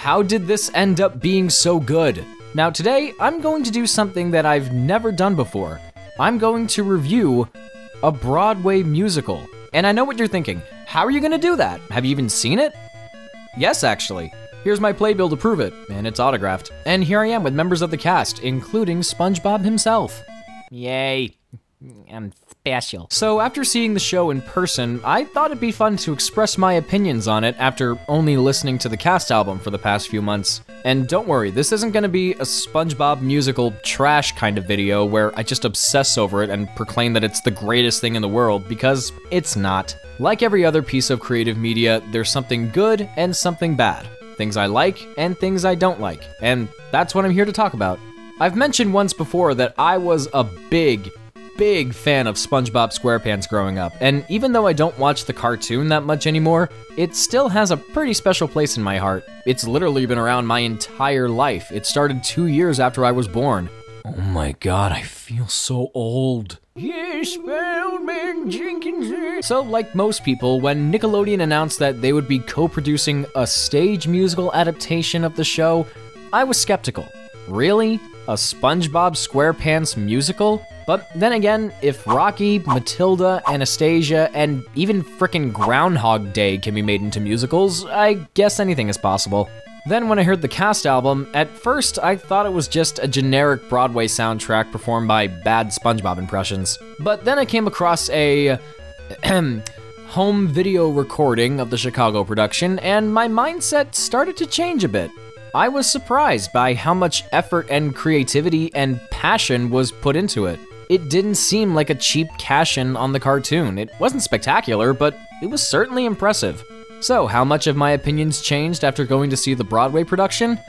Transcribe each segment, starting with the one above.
how did this end up being so good? Now today, I'm going to do something that I've never done before. I'm going to review a Broadway musical. And I know what you're thinking, how are you gonna do that? Have you even seen it? Yes, actually. Here's my playbill to prove it, and it's autographed. And here I am with members of the cast, including SpongeBob himself. Yay, I'm special. So after seeing the show in person, I thought it'd be fun to express my opinions on it after only listening to the cast album for the past few months. And don't worry, this isn't gonna be a SpongeBob musical trash kind of video where I just obsess over it and proclaim that it's the greatest thing in the world, because it's not. Like every other piece of creative media, there's something good and something bad. Things I like and things I don't like, and that's what I'm here to talk about. I've mentioned once before that I was a big fan of SpongeBob SquarePants growing up, and even though I don't watch the cartoon that much anymore, it still has a pretty special place in my heart. It's literally been around my entire life. It started 2 years after I was born. Oh my god, I feel so old. Yes, Spellman Jenkins. So, like most people, when Nickelodeon announced that they would be co-producing a stage musical adaptation of the show, I was skeptical. Really? A SpongeBob SquarePants musical? But then again, if Rocky, Matilda, Anastasia, and even frickin' Groundhog Day can be made into musicals, I guess anything is possible. Then when I heard the cast album, at first I thought it was just a generic Broadway soundtrack performed by bad SpongeBob impressions. But then I came across a home video recording of the Chicago production, and my mindset started to change a bit. I was surprised by how much effort and creativity and passion was put into it. It didn't seem like a cheap cash-in on the cartoon. It wasn't spectacular, but it was certainly impressive. So, how much have my opinions changed after going to see the Broadway production?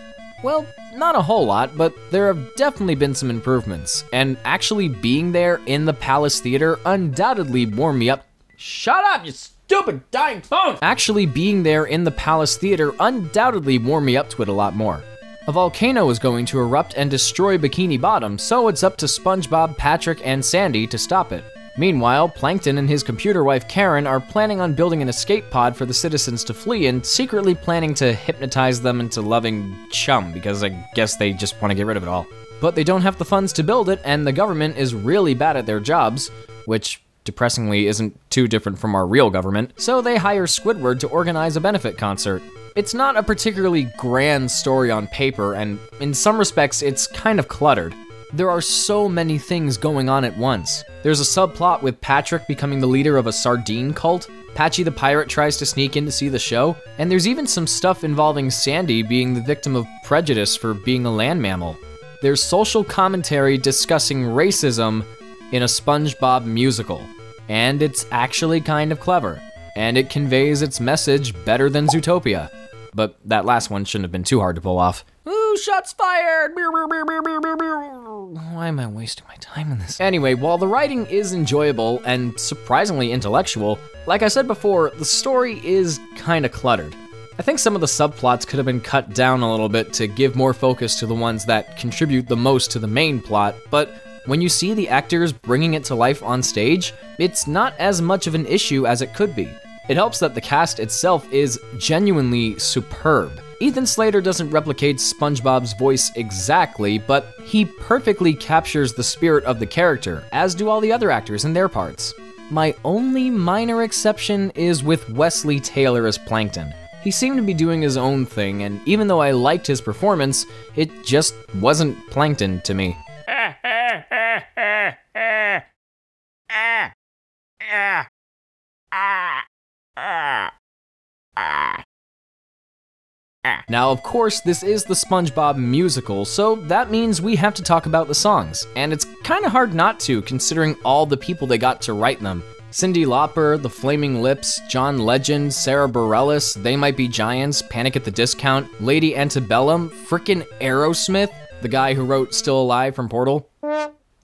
Well, not a whole lot, but there have definitely been some improvements, and actually being there in the Palace Theater undoubtedly warmed me up. Shut up, you stupid dying phone! Actually being there in the Palace Theater undoubtedly warmed me up to it a lot more. A volcano is going to erupt and destroy Bikini Bottom, so it's up to SpongeBob, Patrick, and Sandy to stop it. Meanwhile, Plankton and his computer wife Karen are planning on building an escape pod for the citizens to flee and secretly planning to hypnotize them into loving chum, because I guess they just want to get rid of it all. But they don't have the funds to build it, and the government is really bad at their jobs, which depressingly isn't too different from our real government, so they hire Squidward to organize a benefit concert. It's not a particularly grand story on paper, and in some respects it's kind of cluttered. There are so many things going on at once. There's a subplot with Patrick becoming the leader of a sardine cult, Patchy the pirate tries to sneak in to see the show, and there's even some stuff involving Sandy being the victim of prejudice for being a land mammal. There's social commentary discussing racism in a SpongeBob musical, and it's actually kind of clever, and it conveys its message better than Zootopia. But that last one shouldn't have been too hard to pull off. Ooh, shots fired! Why am I wasting my time in this? Anyway, while the writing is enjoyable and surprisingly intellectual, like I said before, the story is kinda cluttered. I think some of the subplots could have been cut down a little bit to give more focus to the ones that contribute the most to the main plot, but when you see the actors bringing it to life on stage, it's not as much of an issue as it could be. It helps that the cast itself is genuinely superb. Ethan Slater doesn't replicate SpongeBob's voice exactly, but he perfectly captures the spirit of the character, as do all the other actors in their parts. My only minor exception is with Wesley Taylor as Plankton. He seemed to be doing his own thing, and even though I liked his performance, it just wasn't Plankton to me. Now, of course, this is the SpongeBob Musical, so that means we have to talk about the songs, and it's kinda hard not to, considering all the people they got to write them. Cyndi Lauper, The Flaming Lips, John Legend, Sarah Bareilles, They Might Be Giants, Panic at the Discount, Lady Antebellum, frickin' Aerosmith, the guy who wrote Still Alive from Portal.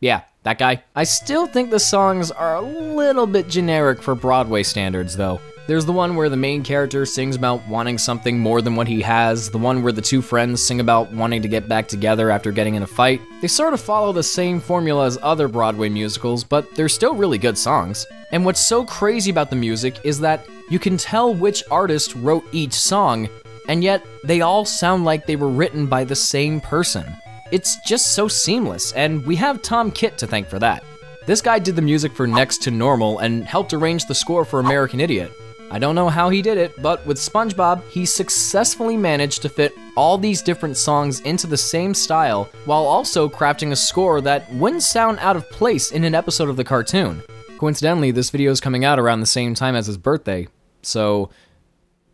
Yeah, that guy. I still think the songs are a little bit generic for Broadway standards, though. There's the one where the main character sings about wanting something more than what he has, the one where the two friends sing about wanting to get back together after getting in a fight. They sort of follow the same formula as other Broadway musicals, but they're still really good songs. And what's so crazy about the music is that you can tell which artist wrote each song and yet they all sound like they were written by the same person. It's just so seamless, and we have Tom Kitt to thank for that. This guy did the music for Next to Normal and helped arrange the score for American Idiot. I don't know how he did it, but with SpongeBob, he successfully managed to fit all these different songs into the same style, while also crafting a score that wouldn't sound out of place in an episode of the cartoon. Coincidentally, this video is coming out around the same time as his birthday, so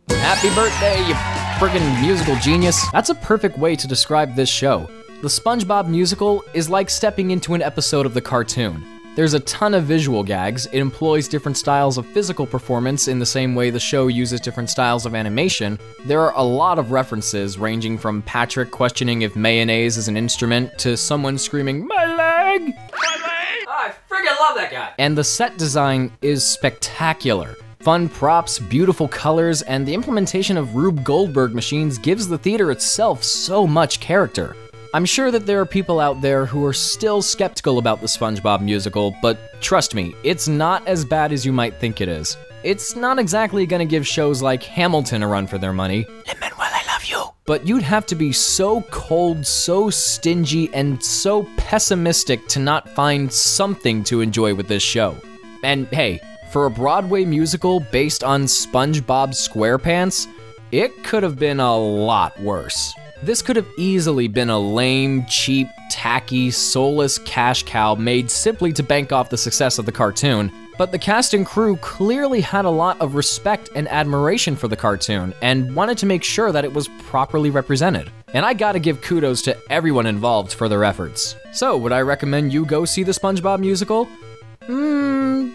happy birthday, you friggin' musical genius. That's a perfect way to describe this show. The SpongeBob Musical is like stepping into an episode of the cartoon. There's a ton of visual gags, it employs different styles of physical performance in the same way the show uses different styles of animation. There are a lot of references, ranging from Patrick questioning if mayonnaise is an instrument to someone screaming, "My leg! My leg!" Oh, I friggin' love that guy! And the set design is spectacular. Fun props, beautiful colors, and the implementation of Rube Goldberg machines gives the theater itself so much character. I'm sure that there are people out there who are still skeptical about the SpongeBob Musical, but trust me, it's not as bad as you might think it is. It's not exactly gonna give shows like Hamilton a run for their money. Lin-Manuel, I love you. But you'd have to be so cold, so stingy, and so pessimistic to not find something to enjoy with this show. And hey, for a Broadway musical based on SpongeBob SquarePants, it could have been a lot worse. This could have easily been a lame, cheap, tacky, soulless cash cow made simply to bank off the success of the cartoon, but the cast and crew clearly had a lot of respect and admiration for the cartoon and wanted to make sure that it was properly represented. And I gotta give kudos to everyone involved for their efforts. So, would I recommend you go see the SpongeBob Musical?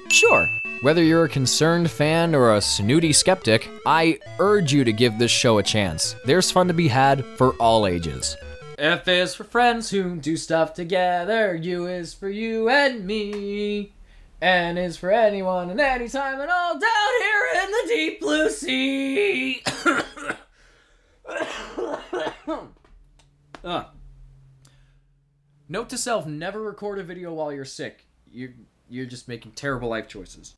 Sure. Whether you're a concerned fan or a snooty skeptic, I urge you to give this show a chance. There's fun to be had for all ages. F is for friends who do stuff together, U is for you and me, N is for anyone and anytime and all down here in the deep blue sea. Note to self, never record a video while you're sick. You're just making terrible life choices.